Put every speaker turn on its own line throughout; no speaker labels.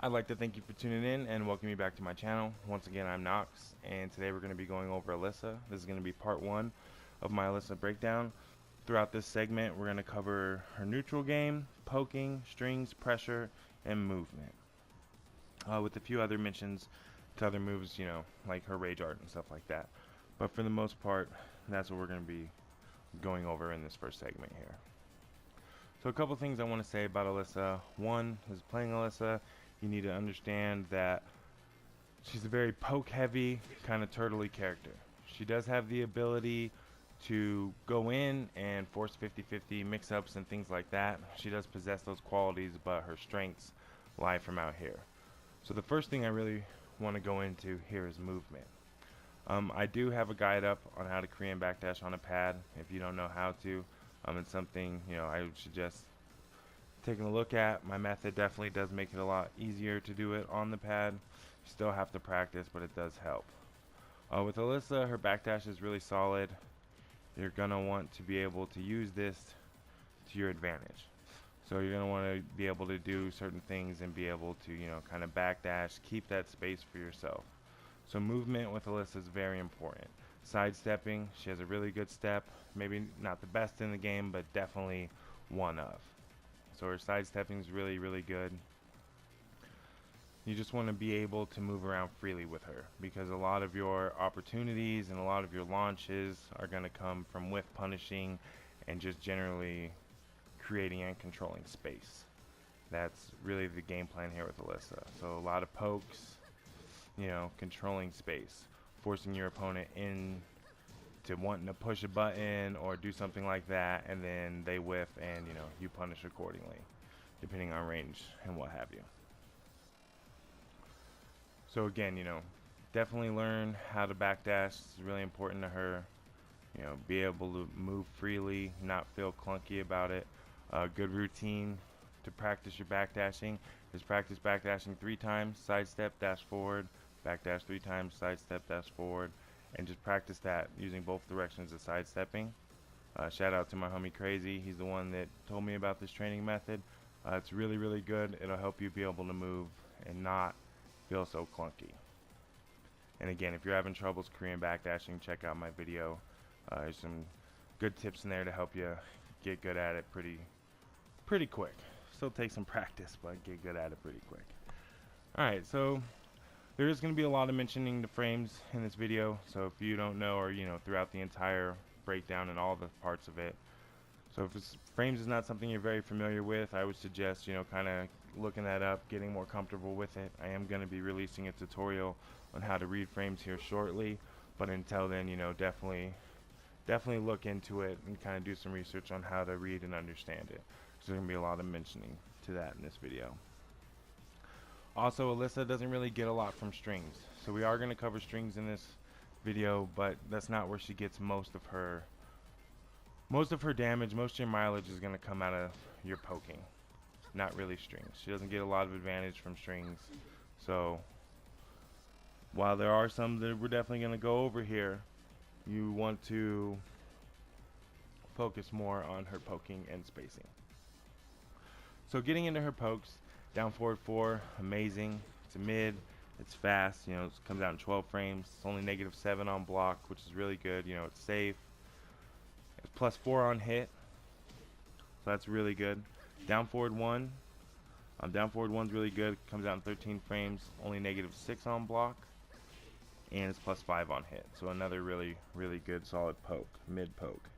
I'd like to thank you for tuning in and welcome you back to my channel. Once again, I'm Noxz, and today we're going to be going over Alisa. This is going to be part one of my Alisa breakdown. Throughout this segment, we're going to cover her neutral game, poking, strings, pressure, and movement. With a few other mentions to other moves, like her rage art and stuff like that. But for the most part, that's what we're going to be going over in this first segment here. So a couple things I want to say about Alisa. One is playing Alisa, you need to understand that she's a very poke heavy, kind of turtley character. She does have the ability to go in and force 50-50 mix-ups and things like that. She does possess those qualities, but her strengths lie from out here. So the first thing I really want to go into here is movement. I do have a guide up on how to Korean backdash on a pad if you don't know how to. It's something I would suggest taking a look at. My method definitely does make it a lot easier to do it on the pad. You still have to practice, but it does help. With Alisa, her backdash is really solid. You're gonna want to be able to use this to your advantage. So you're gonna want to be able to do certain things and be able to, kind of backdash, keep that space for yourself. So movement with Alisa is very important. Sidestepping, she has a really good step. Maybe not the best in the game, but definitely one of. So her sidestepping is really, really good. You just want to be able to move around freely with her because a lot of your opportunities and a lot of your launches are going to come from whiff punishing and just generally creating and controlling space. That's really the game plan here with Alisa. So a lot of pokes, controlling space, forcing your opponent in to wanting to push a button or do something like that, and then they whiff and you punish accordingly depending on range and what have you. So again, definitely learn how to backdash. It's really important to her. Be able to move freely, not feel clunky about it. Good routine to practice your backdashing is practice backdashing 3 times, sidestep, dash forward, backdash 3 times, sidestep, dash forward, and just practice that using both directions of sidestepping. Shout out to my homie Crazy. He's the one that told me about this training method. It's really, really good. It'll help you be able to move and not feel so clunky. And again, if you're having troubles Korean backdashing, check out my video. There's some good tips in there to help you get good at it pretty quick. Still take some practice, but get good at it pretty quick. Alright, so there is going to be a lot of mentioning the frames in this video, so if you don't know, or throughout the entire breakdown and all the parts of it. So if frames is not something you're very familiar with, I would suggest kind of looking that up, getting more comfortable with it. I am going to be releasing a tutorial on how to read frames here shortly, but until then, definitely look into it and kind of do some research on how to read and understand it. So there's going to be a lot of mentioning to that in this video. Also, Alisa doesn't really get a lot from strings, so we are going to cover strings in this video, but that's not where she gets most of her damage. Most of your mileage is going to come out of your poking, not really strings. She doesn't get a lot of advantage from strings, so while there are some that we're definitely going to go over here, you want to focus more on her poking and spacing. So getting into her pokes, down forward 4, amazing. It's a mid, it's fast, it comes out in 12 frames. It's only -7 on block, which is really good. It's safe. It's +4 on hit, so that's really good. Down forward 1, down forward 1's really good. Comes out in 13 frames, only -6 on block, and it's +5 on hit. So another really, really good solid poke, mid poke.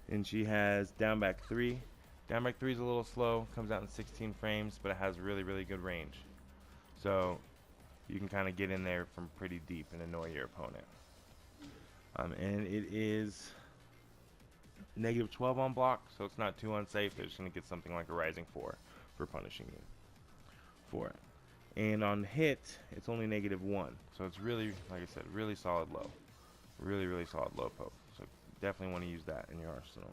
And she has down back 3. Down back 3 is a little slow, comes out in 16 frames, but it has really, really good range. So you can kind of get in there from pretty deep and annoy your opponent. And it is -12 on block, so it's not too unsafe. They're just going to get something like a Rising 4 for punishing you for it. And on hit, it's only -1. So it's really, like I said, really solid low. Really, really solid low poke. So definitely want to use that in your arsenal.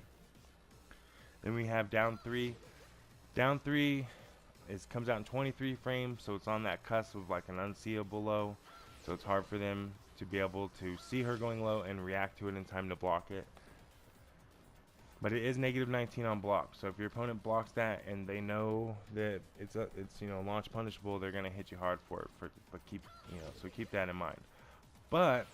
Then we have down 3. Down 3 comes out in 23 frames, so it's on that cusp of like an unseeable low. So it's hard for them to be able to see her going low and react to it in time to block it. but it is negative 19 on block. So if your opponent blocks that and they know that it's launch punishable, they're gonna hit you hard for it. But keep that in mind. But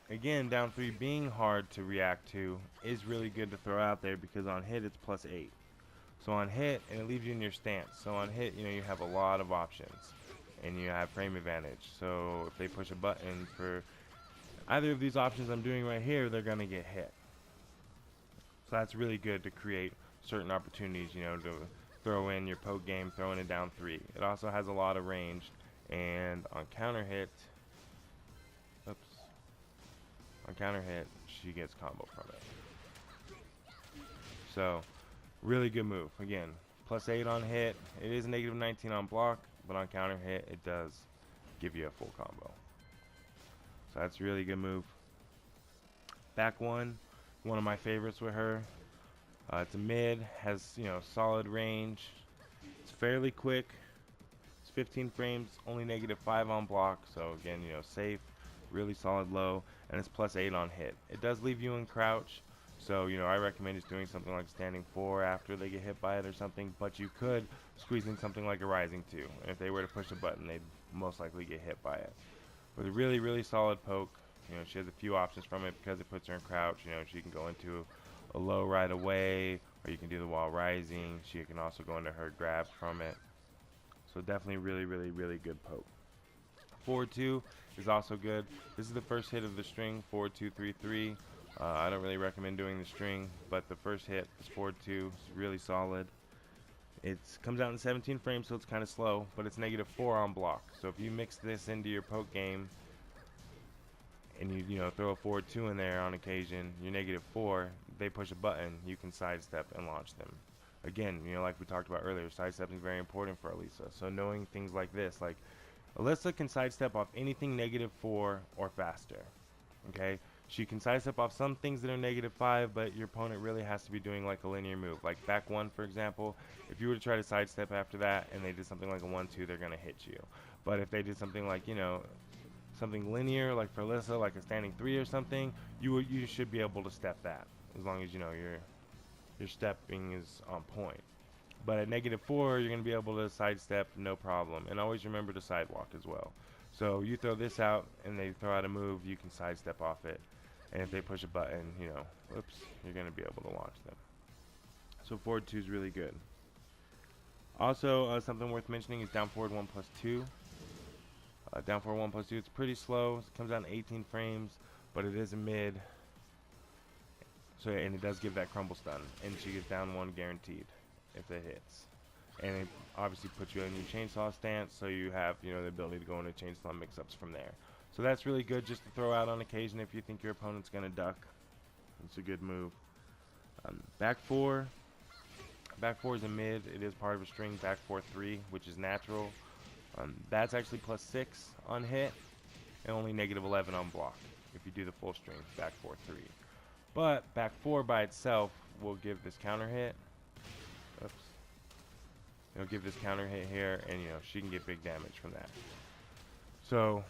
again, down 3 being hard to react to is really good to throw out there, because on hit it's +8. So on hit, and it leaves you in your stance. So on hit, you have a lot of options, and you have frame advantage. So if they push a button for either of these options I'm doing right here, they're gonna get hit. So that's really good to create certain opportunities, to throw in your poke game, throwing it down 3. It also has a lot of range, and on counter hit, she gets combo from it. So really good move. Again, +8 on hit. It is negative 19 on block, but on counter hit, it does give you a full combo. So that's a really good move. Back one of my favorites with her. It's a mid, has solid range. It's fairly quick. It's 15 frames, only -5 on block. So again, safe, really solid low, and it's +8 on hit. It does leave you in crouch. So, I recommend just doing something like standing 4 after they get hit by it or something, but you could squeeze in something like a rising 2. And if they were to push a button, they'd most likely get hit by it. With a really, really solid poke, she has a few options from it because it puts her in crouch. She can go into a low right away, or you can do the while rising. She can also go into her grab from it. So definitely really, really, really good poke. Forward 2 is also good. This is the first hit of the string, forward 2, 3, 3. I don't really recommend doing the string, but the first hit is forward 2. It's really solid. It comes out in 17 frames, so it's kind of slow, but it's -4 on block. So if you mix this into your poke game and you throw a forward 2 in there on occasion, you're -4. They push a button, you can sidestep and launch them. Again, like we talked about earlier, sidestepping is very important for Alisa. So knowing things like this, like Alisa can sidestep off anything -4 or faster. Okay, she can sidestep off some things that are -5, but your opponent really has to be doing like a linear move, like back 1, for example. If you were to try to sidestep after that and they did something like a 1-2, they're gonna hit you. But if they did something like something linear, like for Alisa, like a standing 3 or something, you should be able to step that, as long as your stepping is on point. But at -4, you're gonna be able to sidestep no problem, and always remember to sidewalk as well. So you throw this out and they throw out a move, you can sidestep off it. And if they push a button, whoops, you're going to be able to launch them. So forward 2 is really good. Also, something worth mentioning is down forward 1+2. Down forward 1+2, it's pretty slow. It comes out in 18 frames, but it is a mid. So, and it does give that crumble stun. And she gets down 1 guaranteed if it hits. And it obviously puts you in your chainsaw stance, so you have the ability to go into chainsaw mix-ups from there. So that's really good just to throw out on occasion if you think your opponent's going to duck. It's a good move. Back 4 is a mid. It is part of a string. Back 4-3, which is natural. That's actually +6 on hit and only -11 on block if you do the full string. Back 4-3. But back 4 by itself will give this counter hit. Oops. It'll give this counter hit here, and she can get big damage from that. So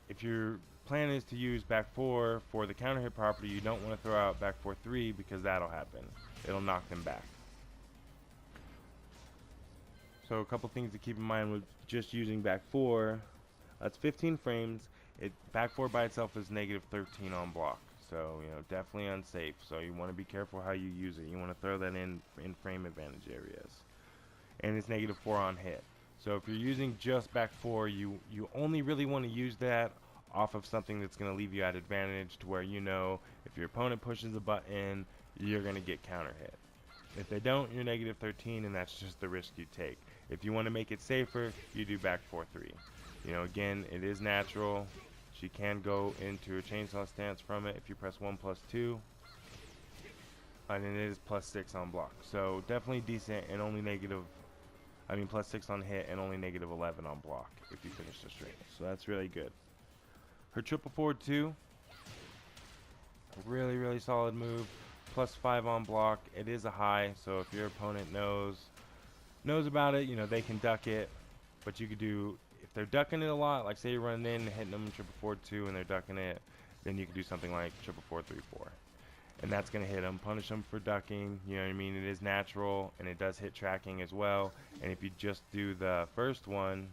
if your plan is to use back 4 for the counter hit property, you don't want to throw out back 4-3, because that'll happen. It'll knock them back. So a couple things to keep in mind with just using back 4. That's 15 frames. Back 4 by itself is -13 on block. So definitely unsafe. So you want to be careful how you use it. You want to throw that in frame advantage areas. And it's -4 on hit. So if you're using just back 4, you only really want to use that off of something that's going to leave you at advantage, to where if your opponent pushes a button, you're going to get counter hit. If they don't, you're -13, and that's just the risk you take. If you want to make it safer, you do back 4-3. Again, it is natural. She can go into a chainsaw stance from it if you press 1+2. And it is +6 on block. So definitely decent, and only +6 on hit and only -11 on block if you finish the string. So that's really good. Her triple forward 2, really, really solid move. +5 on block. It is a high, so if your opponent knows about it, they can duck it. But you could do, if they're ducking it a lot, like say you're running in and hitting them triple forward 2 and they're ducking it, then you can do something like triple 4-3-4. and that's going to hit them, punish them for ducking, you know what I mean? It is natural, and it does hit tracking as well. And if you just do the first one,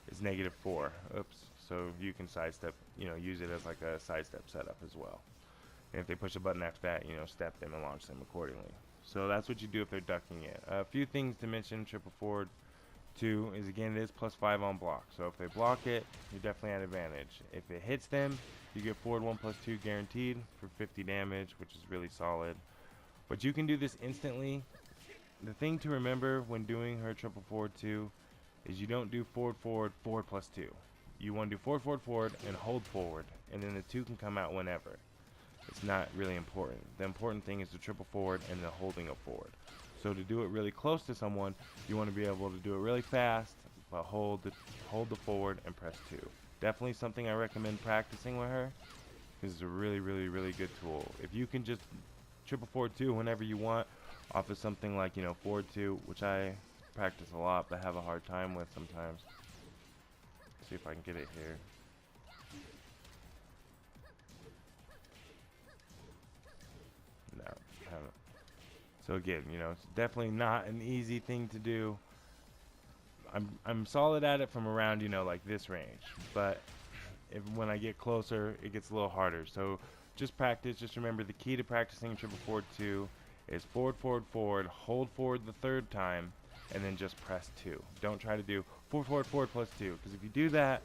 it's -4. Oops. So you can sidestep, you know, use it as like a sidestep setup as well. And if they push a button after that, you know, step them and launch them accordingly. So that's what you do if they're ducking it. A few things to mention, triple forward 2 is, again, it is +5 on block. So if they block it, you definitely at advantage. If it hits them, you get forward 1+2 guaranteed for 50 damage, which is really solid. But you can do this instantly. The thing to remember when doing her triple forward 2 is you don't do forward forward forward +2. You want to do forward forward forward and hold forward, and then the 2 can come out whenever. It's not really important. The important thing is the triple forward and the holding of forward. So to do it really close to someone, you want to be able to do it really fast, but hold the forward and press 2. Definitely something I recommend practicing with her, because it's a really, really, really good tool. If you can just triple forward 2 whenever you want, off of something like, you know, forward 2, which I practice a lot but have a hard time with sometimes. Let's see if I can get it here. No, haven't. So again, you know, it's definitely not an easy thing to do. I'm solid at it from around, you know, like this range, but when I get closer, it gets a little harder. So just practice. Just remember, the key to practicing triple forward 2 is forward forward forward, hold forward the 3rd time, and then just press 2. Don't try to do forward forward forward +2, because if you do that,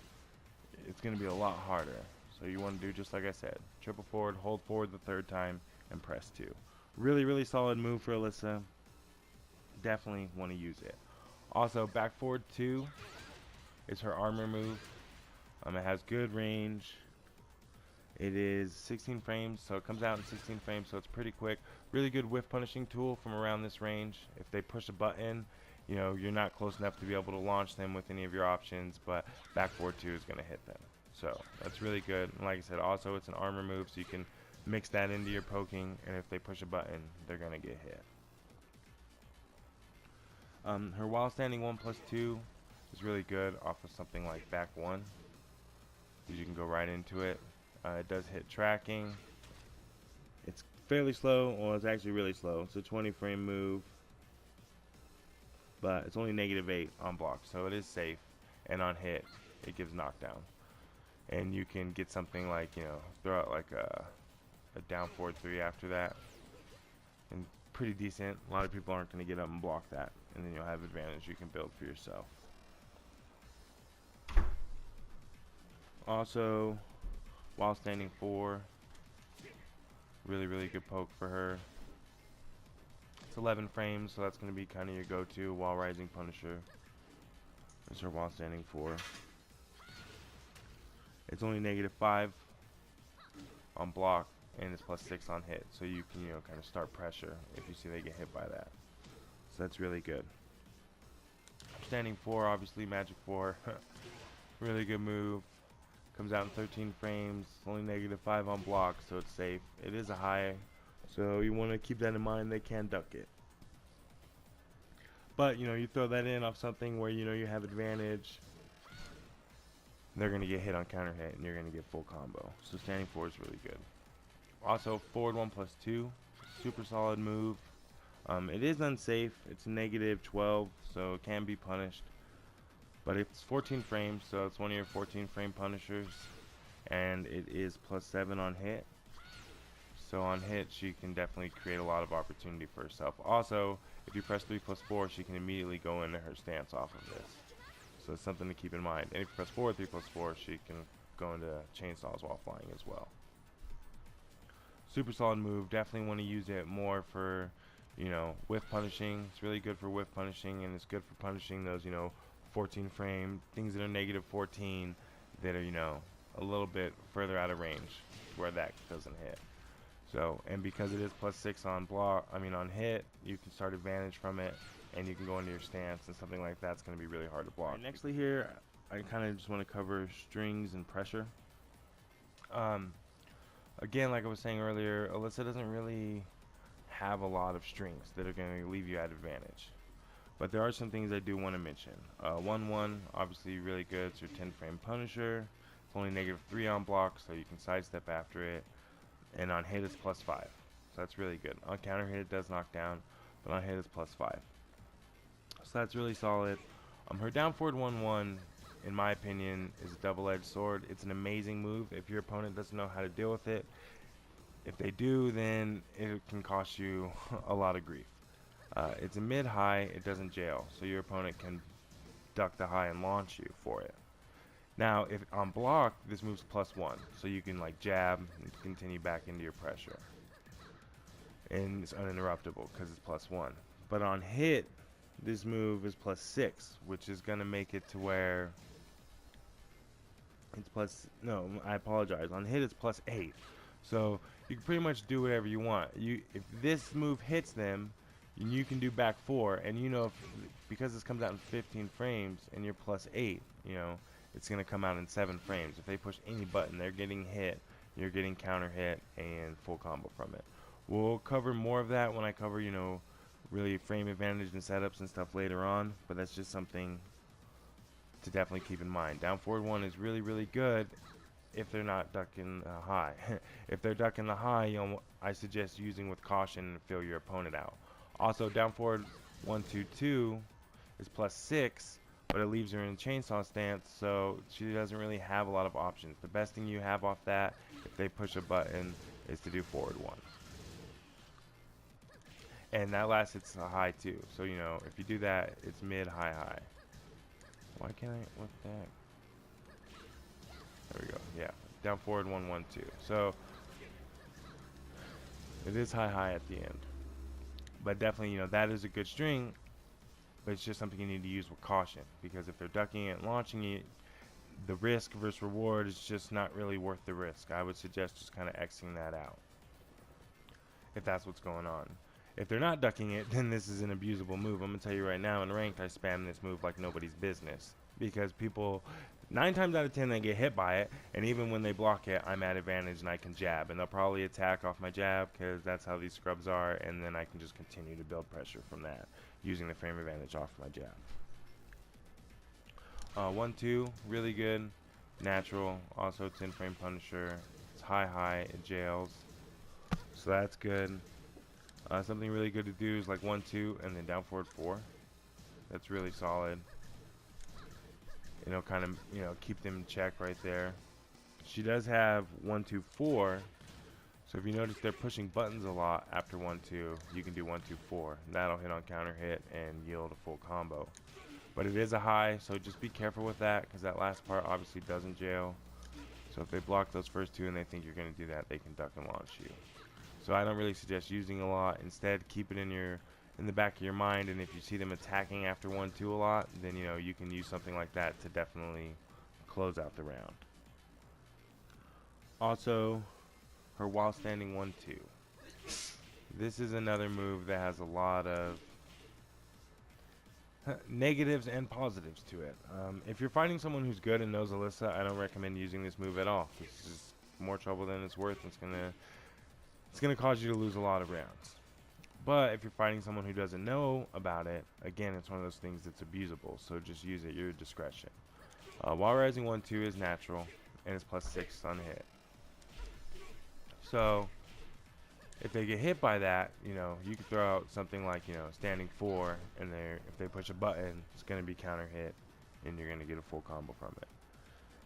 it's going to be a lot harder. So you want to do just like I said, triple forward, hold forward the 3rd time, and press 2. Really, really solid move for Alisa. Definitely want to use it. Also, back forward 2 is her armor move. It has good range. It is 16 frames, so it comes out in 16 frames, so it's pretty quick. Really good whiff punishing tool from around this range. If they push a button, you know, you're not close enough to be able to launch them with any of your options, but back forward 2 is going to hit them. So that's really good. And like I said, also it's an armor move, so you can mix that into your poking, and if they push a button, they're going to get hit. Her while standing 1+2 is really good off of something like back 1. You can go right into it. It does hit tracking. It's fairly slow. Well, it's actually really slow. It's a 20 frame move, but it's only -8 on block, so it is safe. And on hit, it gives knockdown. And you can get something like, you know, throw out like a down forward 3 after that, and pretty decent. A lot of people aren't going to get up and block that, and then you'll have advantage you can build for yourself. Also, while standing 4, really, really good poke for her. It's 11 frames, so that's going to be kind of your go-to while rising punisher. It's her while standing 4. It's only -5 on block, and it's +6 on hit, so you can, you know, kind of start pressure if you see they get hit by that. So that's really good. Standing 4, obviously magic 4. Really good move. Comes out in 13 frames, only -5 on block, so it's safe. It is a high, so you want to keep that in mind. They can duck it, but you know, you throw that in off something where you know you have advantage, they're going to get hit on counter hit, and you're going to get full combo. So standing 4 is really good. Also, forward 1+2, super solid move. It is unsafe. It's -12, so it can be punished. But it's 14 frames, so it's one of your 14 frame punishers, and it is +7 on hit. So on hit, she can definitely create a lot of opportunity for herself. Also, if you press 3+4, she can immediately go into her stance off of this. So it's something to keep in mind. And if you press forward 3+4, she can go into chainsaws while flying as well. Super solid move. Definitely want to use it more for, you know, whiff punishing. It's really good for whiff punishing, and it's good for punishing those, you know, 14 frame things that are -14 that are, you know, a little bit further out of range where that doesn't hit. So, and because it is +6 on block, on hit, you can start advantage from it, and you can go into your stance, and something like that's going to be really hard to block. Right, nextly here, I kind of just want to cover strings and pressure. Again, like I was saying earlier, Alisa doesn't really have a lot of strings that are going to leave you at advantage. But there are some things I do want to mention. 1-1, obviously really good. It's your 10 frame punisher. It's only -3 on block, so you can sidestep after it. and on hit it's +5. So that's really good. On counter hit it does knock down, but on hit it's +5. So that's really solid. Her down forward 1/1, in my opinion, is a double-edged sword. It's an amazing move if your opponent doesn't know how to deal with it. If they do, then it can cost you a lot of grief. It's a mid-high, it doesn't jail, so your opponent can duck the high and launch you for it. Now, if on block, this moves +1, so you can like jab and continue back into your pressure. And it's uninterruptible because it's +1. But on hit, this move is +6, which is going to make it to where it's no, I apologize. On hit, it's +8. So you can pretty much do whatever you want. If this move hits them, you can do back 4, and you know, because this comes out in 15 frames and you're +8, you know, it's going to come out in 7 frames. If they push any button, they're getting hit, you're getting counter hit, and full combo from it. We'll cover more of that when I cover, you know, really frame advantage and setups and stuff later on, but that's just something to definitely keep in mind. Down forward 1 is really, really good if they're not ducking high. If they're ducking the high, I suggest using with caution and fill your opponent out. Also, down forward 1/2/2 is +6, but it leaves her in chainsaw stance, so she doesn't really have a lot of options. The best thing you have off that, if they push a button, is to do forward 1. And that last hits a high too, so you know, if you do that, it's mid, high, high. Why can't I, what the heck? There we go, yeah. Down forward 1/1/2. So, it is high, high at the end. But definitely, you know, that is a good string, but it's just something you need to use with caution, because if they're ducking it and launching it, the risk versus reward is just not really worth the risk. I would suggest just kind of Xing that out, if that's what's going on. If they're not ducking it, then this is an abusable move. I'm going to tell you right now, in ranked, I spam this move like nobody's business. Because people, 9 times out of 10, they get hit by it. And even when they block it, I'm at advantage and I can jab. And they'll probably attack off my jab, because that's how these scrubs are. And then I can just continue to build pressure from that, using the frame advantage off my jab. 1/2, really good. Natural. Also, it's in frame Punisher. It's high, high. It jails. So that's good. Something really good to do is like 1/2 and then down forward 4. That's really solid. You know, kind of, you know, keep them in check right there. She does have 1/2/4. So if you notice they're pushing buttons a lot after 1/2, you can do 1/2/4. And that'll hit on counter hit and yield a full combo. But it is a high, so just be careful with that, because that last part obviously doesn't jail. So if they block those first 2 and they think you're going to do that, they can duck and launch you. So I don't really suggest using a lot. Instead, keep it in the back of your mind, and if you see them attacking after 1/2 a lot, then you know you can use something like that to definitely close out the round. Also, her while standing 1/2. This is another move that has a lot of negatives and positives to it. If you're fighting someone who's good and knows Alisa, I don't recommend using this move at all. This is more trouble than it's worth. It's gonna cause you to lose a lot of rounds. But if you're fighting someone who doesn't know about it, again, it's one of those things that's abusable, so just use it at your discretion. While rising 1/2 is natural, and it's +6 on hit. So if they get hit by that, you know, you can throw out something like, you know, standing 4, and if they push a button, it's going to be counter hit, and you're going to get a full combo from it.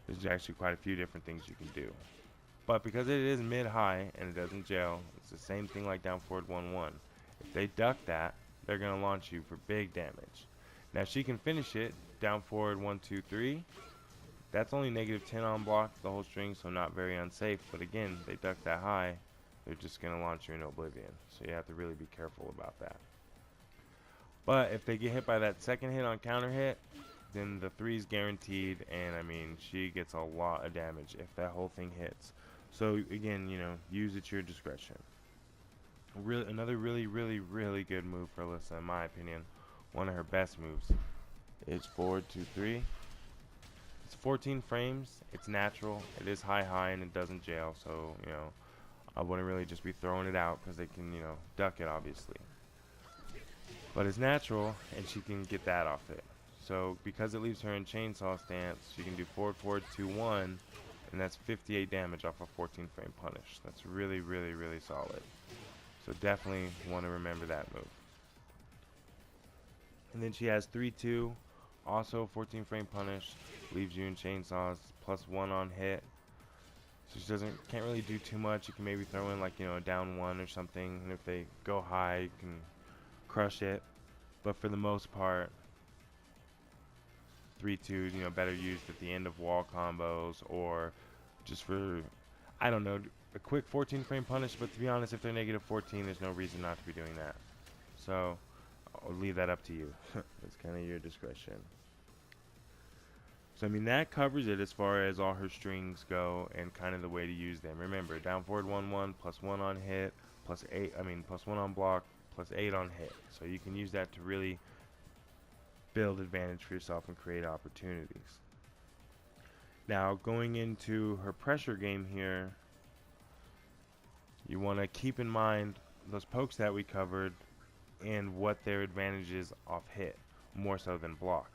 There's actually quite a few different things you can do. But because it is mid-high and it doesn't jail, it's the same thing like down forward 1/1. If they duck that, they're going to launch you for big damage. Now she can finish it down forward 1/2/3. That's only -10 on block, the whole string, so not very unsafe. But again, they duck that high, they're just going to launch you in oblivion. So you have to really be careful about that. But if they get hit by that second hit on counter hit, then the 3 is guaranteed, and I mean, she gets a lot of damage if that whole thing hits. So again, you know, use at your discretion. Another really good move for Alisa, in my opinion. One of her best moves is forward 2/3. It's 14 frames. It's natural. It is high, and it doesn't jail. So you know, I wouldn't really just be throwing it out, because they can, you know, duck it obviously. But it's natural, and she can get that off it. So because it leaves her in chainsaw stance, she can do forward 2/1, and that's 58 damage off a 14 frame punish. That's really, really, really solid. So definitely want to remember that move. And then she has 3-2, also 14 frame punish, leaves you in chainsaws, +1 on hit. So she can't really do too much. You can maybe throw in like, you know, a down 1 or something, and if they go high, you can crush it. But for the most part, 3-2, you know, better used at the end of wall combos, or just for, I don't know, a quick 14 frame punish. But to be honest, if they're -14, there's no reason not to be doing that. So I'll leave that up to you. It's kind of your discretion. So I mean, that covers it as far as all her strings go and kind of the way to use them. Remember, down forward 1-1, +1 on hit, +1 on block, +8 on hit. So you can use that to really build advantage for yourself and create opportunities. Now, going into her pressure game here, you want to keep in mind those pokes that we covered and what their advantage is off hit, more so than block,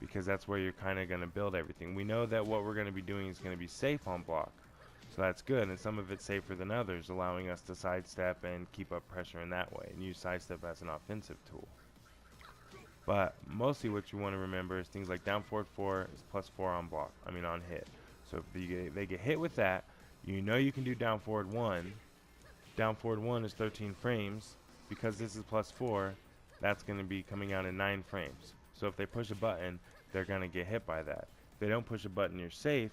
because that's where you're kind of going to build everything. We know that what we're going to be doing is going to be safe on block, so that's good, and some of it's safer than others, allowing us to sidestep and keep up pressure in that way, and use sidestep as an offensive tool. But mostly what you want to remember is things like down forward 4 is +4 on block, on hit. So if they get hit with that, you know you can do down forward 1. Down forward 1 is 13 frames. Because this is +4, that's going to be coming out in 9 frames. So if they push a button, they're going to get hit by that. If they don't push a button, you're safe.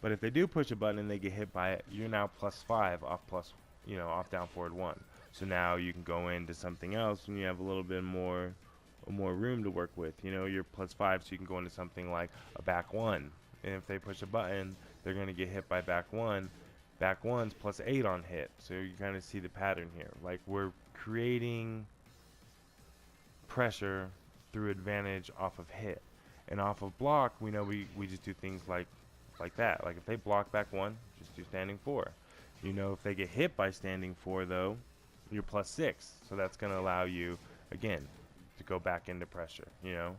But if they do push a button and they get hit by it, you're now +5 off down forward 1. So now you can go into something else and you have a little bit more room to work with. You know, you're +5, so you can go into something like a back 1. And if they push a button, they're going to get hit by back 1. Back 1's +8 on hit. So you kind of see the pattern here. Like, we're creating pressure through advantage off of hit. And off of block, we know we just do things like that. Like if they block back 1, just do standing 4. You know, if they get hit by standing 4 though, you're +6. So that's going to allow you, again, to go back into pressure, you know.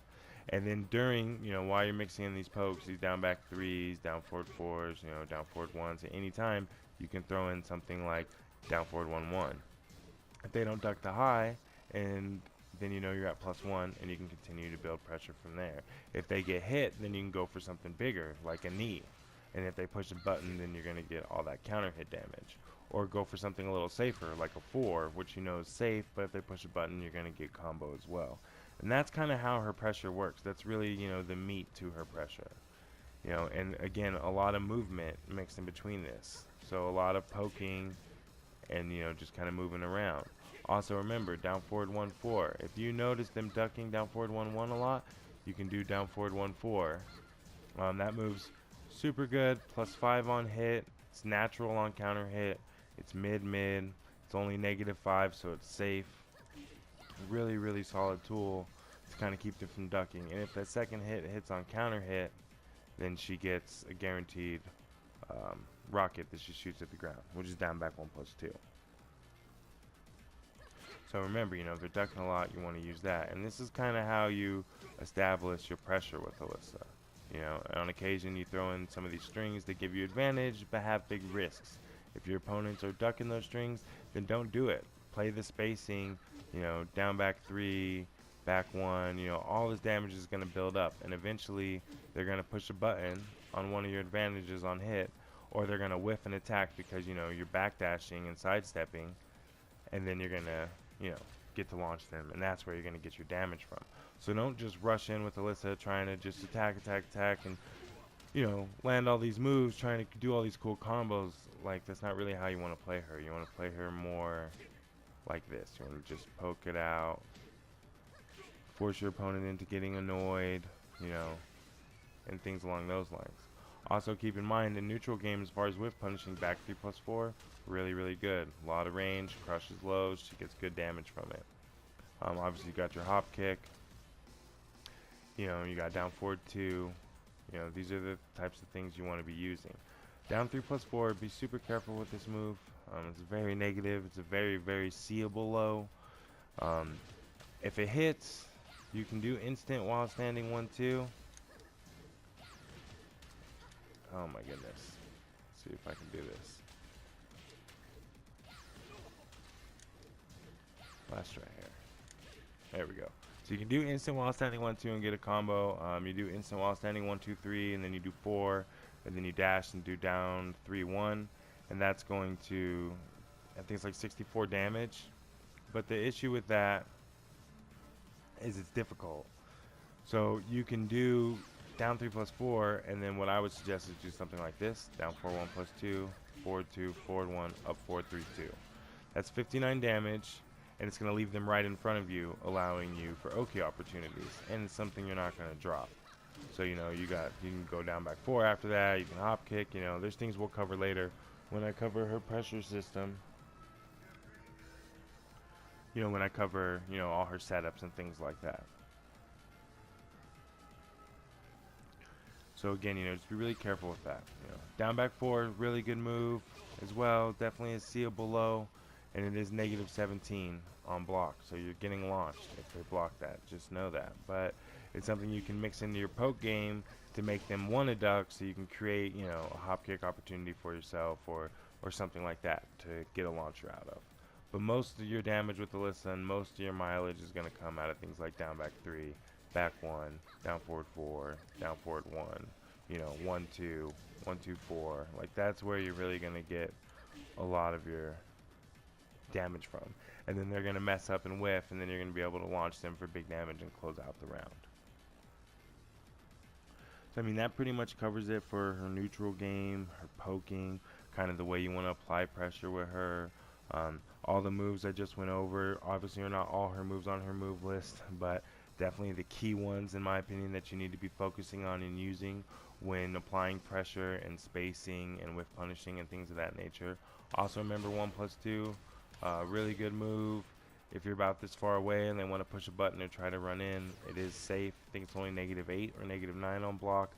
And then during, you know, while you're mixing in these pokes, these down back 3s, down forward 4s, you know, down forward 1s, at any time, you can throw in something like down forward 1-1. If they don't duck the high, and then you know you're at +1, and you can continue to build pressure from there. If they get hit, then you can go for something bigger, like a knee. And if they push a button, then you're going to get all that counter hit damage. Or go for something a little safer, like a 4, which you know is safe, but if they push a button, you're going to get combo as well. And that's kind of how her pressure works. That's really, you know, the meat to her pressure. You know, and again, a lot of movement mixed in between this. So a lot of poking and, you know, just kind of moving around. Also remember, down forward 1-4. If you notice them ducking down forward 1-1 a lot, you can do down forward 1-4. That move's super good, +5 on hit. It's natural on counter hit. It's mid-mid. It's only -5, so it's safe. Really, really solid tool to kind of keep them from ducking. And if that second hit hits on counter hit, then she gets a guaranteed rocket that she shoots at the ground, which is down back 1+2. So remember, you know, if they're ducking a lot, you want to use that. And this is kind of how you establish your pressure with Alisa. You know, on occasion you throw in some of these strings that give you advantage, but have big risks. If your opponents are ducking those strings, then don't do it. Play the spacing, you know, down back 3, back 1, you know, all this damage is going to build up. And eventually they're going to push a button on one of your advantages on hit, or they're going to whiff an attack because, you know, you're backdashing and sidestepping, and then you're going to, you know, get to launch them, and that's where you're going to get your damage from. So don't just rush in with Alisa trying to just attack, and, you know, land all these moves, trying to do all these cool combos. Like, that's not really how you want to play her. You want to play her more like this. You want to just poke it out, force your opponent into getting annoyed, you know, and things along those lines. Also keep in mind, in neutral game, as far as whiff punishing, back 3+4, really, really good. A lot of range, crushes lows, she gets good damage from it. Obviously you got your hop kick, you know, you got down forward 2, you know, these are the types of things you want to be using. Down 3+4, be super careful with this move. It's very negative, it's a very, very seeable low. If it hits, you can do instant while standing 1-2. Oh my goodness. see if I can do this. Let's try here. There we go. So you can do instant while standing 1-2 and get a combo. You do instant while standing 1-2-3, and then you do 4, and then you dash and do down 3-1, and that's going to, I think it's like 64 damage. But the issue with that is it's difficult. So you can do down 3+4, and then what I would suggest is do something like this: down 4-1+2, forward 2, forward 1, up 4-3-2. That's 59 damage. And it's going to leave them right in front of you, allowing you for OK opportunities. And it's something you're not going to drop. So, you know, you can go down back 4 after that. You can hop kick. You know, there's things we'll cover later when I cover her pressure system. You know, when I cover, you know, all her setups and things like that. So again, you know, just be really careful with that. You know, down back 4, really good move as well. Definitely a seal below. And it is -17 on block, so you're getting launched if they block that. Just know that. But it's something you can mix into your poke game to make them want to duck, so you can create, you know, a hop kick opportunity for yourself or something like that to get a launcher out of. But most of your damage with Alisa and most of your mileage is going to come out of things like down back 3, back 1, down forward 4, down forward 1, you know, 1-2, 1-2-4. Like that's where you're really going to get a lot of your damage from, and then they're going to mess up and whiff, and then you're going to be able to launch them for big damage and close out the round. So I mean, that pretty much covers it for her neutral game, her poking, kind of the way you want to apply pressure with her. All the moves I just went over, obviously are not all her moves on her move list, but definitely the key ones in my opinion that you need to be focusing on and using when applying pressure and spacing and whiff punishing and things of that nature. Also remember 1+2. Really good move. If you're about this far away and they want to push a button or try to run in, it is safe. I think it's only -8 or -9 on block,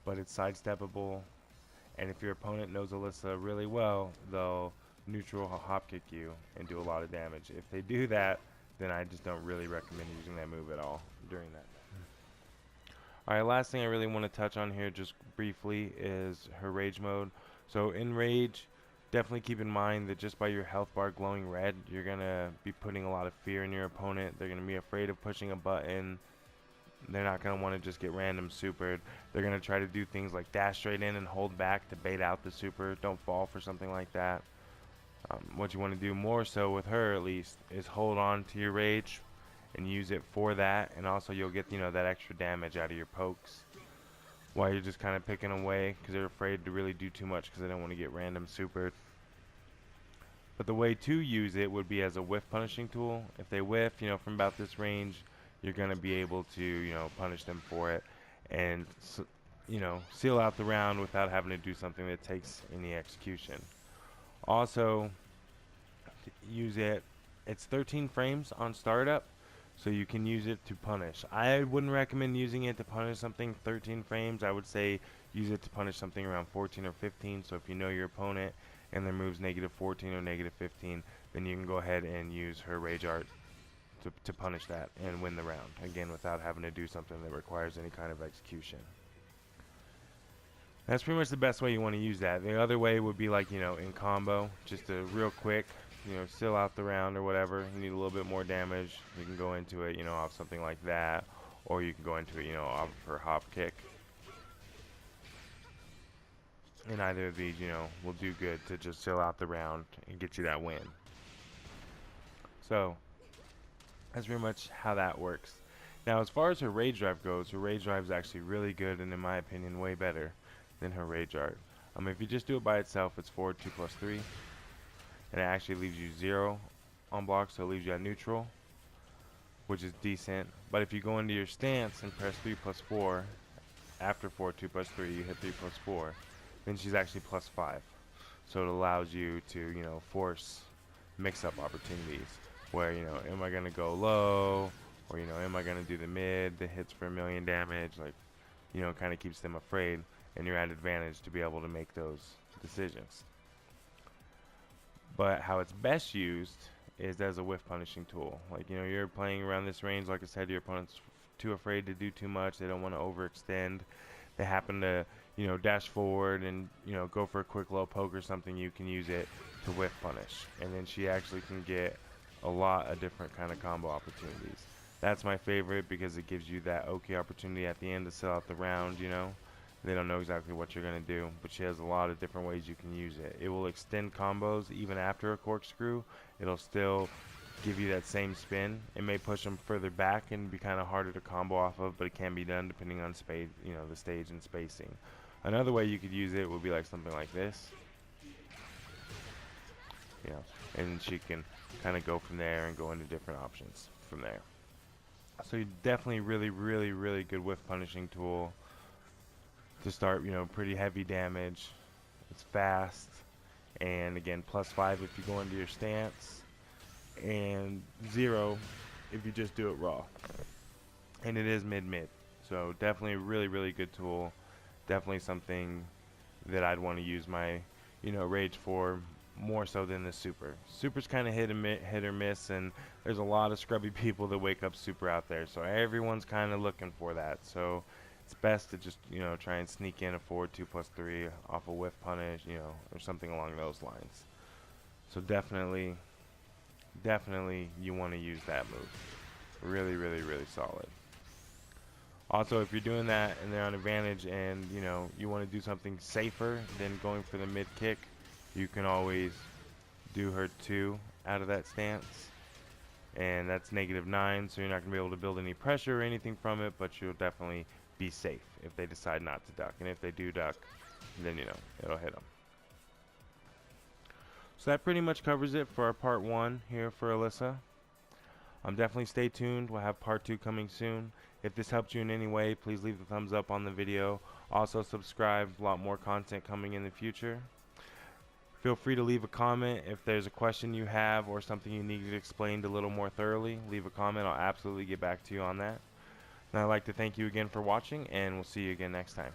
but it's sidesteppable. And if your opponent knows Alisa really well, they'll neutral hop kick you and do a lot of damage. If they do that, then I just don't really recommend using that move at all during that. Alright, last thing I really want to touch on here just briefly is her rage mode. So in rage, definitely keep in mind that just by your health bar glowing red, you're going to be putting a lot of fear in your opponent. They're going to be afraid of pushing a button. They're not going to want to just get random supered. They're going to try to do things like dash straight in and hold back to bait out the super. Don't fall for something like that. What you want to do more so with her, at least, is hold on to your rage and use it for that. And also you'll get, you know, that extra damage out of your pokes while you're just kind of picking away because they're afraid to really do too much because they don't want to get random supered. But the way to use it would be as a whiff punishing tool. If they whiff, you know, from about this range, you're going to be able to, you know, punish them for it and, you know, seal out the round without having to do something that takes any execution. Also, use it. It's 13 frames on startup, so you can use it to punish. I wouldn't recommend using it to punish something 13 frames. I would say use it to punish something around 14 or 15. So if you know your opponent and their move's -14 or -15, then you can go ahead and use her rage art to punish that and win the round, again without having to do something that requires any kind of execution. That's pretty much the best way you want to use that. The other way would be like, you know, in combo, just a real quick, you know, seal out the round or whatever. You need a little bit more damage, you can go into it, you know, off something like that, or you can go into it, you know, off her hop kick. And either of these, you know, will do good to just seal out the round and get you that win. So that's pretty much how that works. Now, as far as her rage drive goes, her rage drive is actually really good and, in my opinion, way better than her rage art. If you just do it by itself, it's forward 2+3, and it actually leaves you 0 on block, so it leaves you at neutral, which is decent. But if you go into your stance and press 3+4, after forward 2+3, you hit 3+4, then she's actually +5. So it allows you to, you know, force mix-up opportunities where, you know, am I going to go low, or, you know, am I going to do the mid that hits for 1,000,000 damage, like, you know, it kind of keeps them afraid, and you're at advantage to be able to make those decisions. But how it's best used is as a whiff punishing tool. Like, you know, you're playing around this range, like I said, your opponent's too afraid to do too much, they don't want to overextend, they happen to, dash forward and, go for a quick low poke or something, you can use it to whiff punish. And then she actually can get a lot of different kind of combo opportunities. That's my favorite because it gives you that OK opportunity at the end to sell out the round, They don't know exactly what you're going to do, but she has a lot of different ways you can use it. It will extend combos even after a corkscrew. It'll still give you that same spin. It may push them further back and be kind of harder to combo off of, but it can be done depending on the stage and spacing. Another way you could use it would be like something like this. And she can kind of go from there and go into different options from there. So you're definitely really good whiff punishing tool to start, pretty heavy damage. It's fast, and again, +5 if you go into your stance, and 0 if you just do it raw. And it is mid-mid, so definitely a really good tool. Definitely something that I'd want to use my, rage for more so than the super. Super's kind of hit or miss, and there's a lot of scrubby people that wake up super out there, so everyone's kind of looking for that. So it's best to just try and sneak in a forward 2+3 off a whiff punish, or something along those lines. So definitely you want to use that move. Really solid. Also, if you're doing that and they're on advantage and you want to do something safer than going for the mid kick, you can always do her 2 out of that stance, and that's -9, so you're not going to be able to build any pressure or anything from it, but you'll definitely be safe if they decide not to duck. And if they do duck, then it'll hit them. So that pretty much covers it for our part 1 here for Alisa. Definitely stay tuned. We'll have part 2 coming soon. If this helped you in any way, please leave the thumbs up on the video. Also subscribe. A lot more content coming in the future. Feel free to leave a comment if there's a question you have or something you need explained a little more thoroughly. Leave a comment. I'll absolutely get back to you on that. And I'd like to thank you again for watching, and we'll see you again next time.